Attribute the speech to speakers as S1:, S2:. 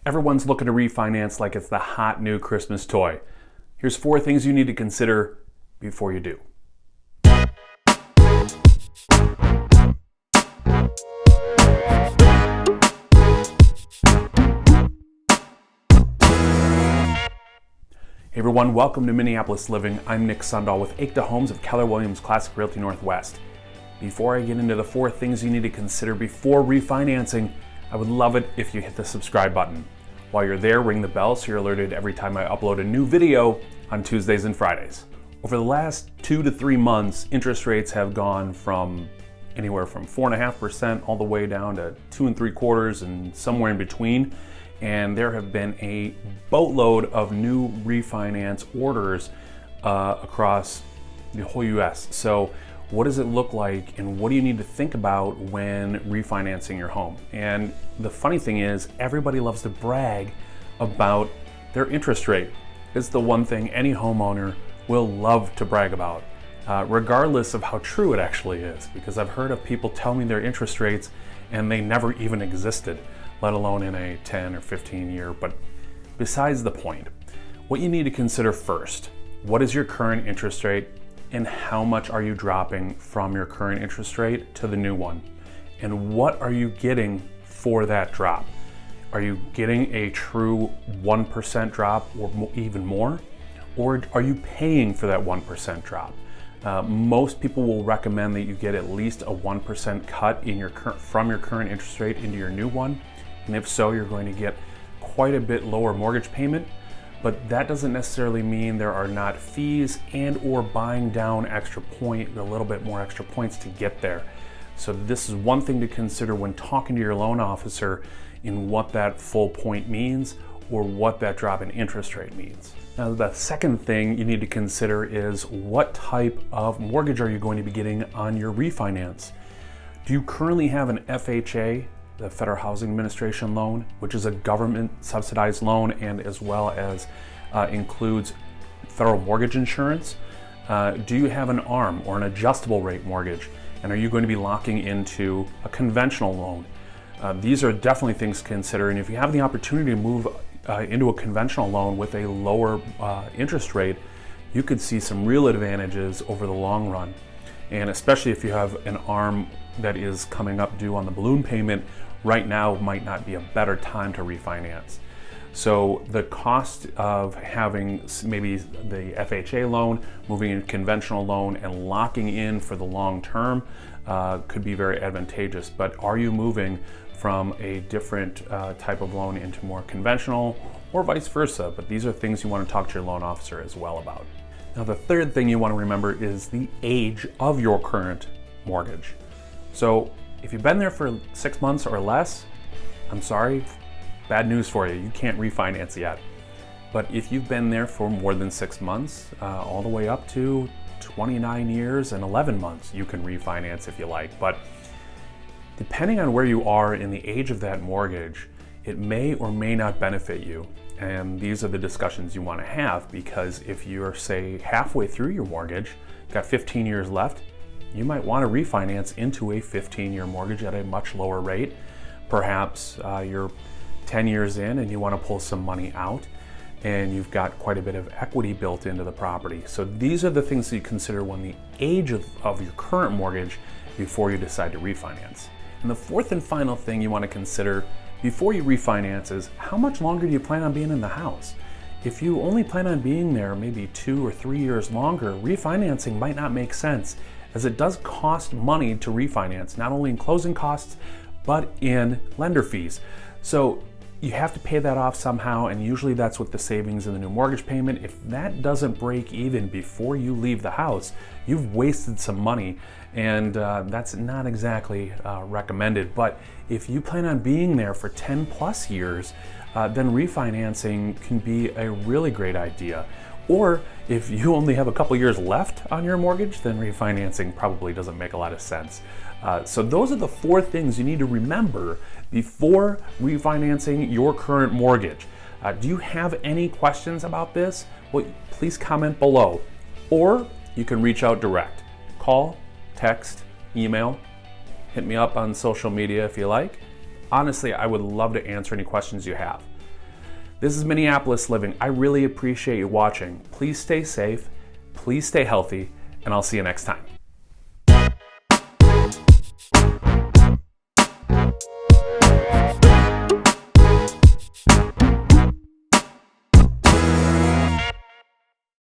S1: Everyone's looking to refinance like it's the hot new Christmas toy. Here's 4 things you need to consider before you do. Hey everyone, welcome to Minneapolis Living. I'm Nick Sundahl with Akedah Homes of Keller Williams Classic Realty Northwest. Before I get into the 4 things you need to consider before refinancing, I would love it if you hit the subscribe button. While you're there, ring the bell so you're alerted every time I upload a new video on Tuesdays and Fridays. Over the last 2 to 3 months, interest rates have gone from anywhere from 4.5% all the way down to 2 3/4 and somewhere in between. And there have been a boatload of new refinance orders across the whole US. So what does it look like and what do you need to think about when refinancing your home? And the funny thing is, everybody loves to brag about their interest rate. It's the one thing any homeowner will love to brag about, regardless of how true it actually is, because I've heard of people tell me their interest rates and they never even existed, let alone in a 10 or 15 year. But besides the point, what you need to consider first: what is your current interest rate and how much are you dropping from your current interest rate to the new one? And what are you getting for that drop? Are you getting a true 1% drop or even more? Or are you paying for that 1% drop? Most people will recommend that you get at least a 1% cut in from your current interest rate into your new one. And if so, you're going to get quite a bit lower mortgage payment. But that doesn't necessarily mean there are not fees and or buying down a little bit more extra points to get there. So this is one thing to consider when talking to your loan officer in what that full point means or what that drop in interest rate means. Now, the second thing you need to consider is what type of mortgage are you going to be getting on your refinance? Do you currently have an FHA, the Federal Housing Administration loan, which is a government subsidized loan and as well as includes federal mortgage insurance? Do you have an ARM or an adjustable rate mortgage? And are you going to be locking into a conventional loan? These are definitely things to consider. And if you have the opportunity to move into a conventional loan with a lower interest rate, you could see some real advantages over the long run. And especially if you have an ARM that is coming up due on the balloon payment, right now might not be a better time to refinance. So the cost of having maybe the FHA loan, moving in conventional loan and locking in for the long term could be very advantageous. But are you moving from a different type of loan into more conventional or vice versa? But these are things you want to talk to your loan officer as well about. Now, the third thing you want to remember is the age of your current mortgage. So if you've been there for 6 months or less, I'm sorry, bad news for you. You can't refinance yet. But if you've been there for more than 6 months, all the way up to 29 years and 11 months, you can refinance if you like. But depending on where you are in the age of that mortgage, it may or may not benefit you. And these are the discussions you want to have, because if you're, say, halfway through your mortgage, got 15 years left, you might want to refinance into a 15-year mortgage at a much lower rate. Perhaps you're 10 years in and you want to pull some money out and you've got quite a bit of equity built into the property. So these are the things that you consider when the age of your current mortgage before you decide to refinance. And the fourth and final thing you want to consider before you refinance is how much longer do you plan on being in the house? If you only plan on being there maybe 2 or 3 years longer, refinancing might not make sense, as it does cost money to refinance, not only in closing costs, but in lender fees. So you have to pay that off somehow, and usually that's with the savings in the new mortgage payment. If that doesn't break even before you leave the house, you've wasted some money, and that's not exactly recommended. But if you plan on being there for 10 plus years, then refinancing can be a really great idea. Or if you only have a couple years left on your mortgage, then refinancing probably doesn't make a lot of sense. So those are the 4 things you need to remember before refinancing your current mortgage. Do you have any questions about this? Well, please comment below. Or you can reach out direct. Call, text, email, hit me up on social media if you like. Honestly, I would love to answer any questions you have. This is Minneapolis Living. I really appreciate you watching. Please stay safe, please stay healthy, and I'll see you next time.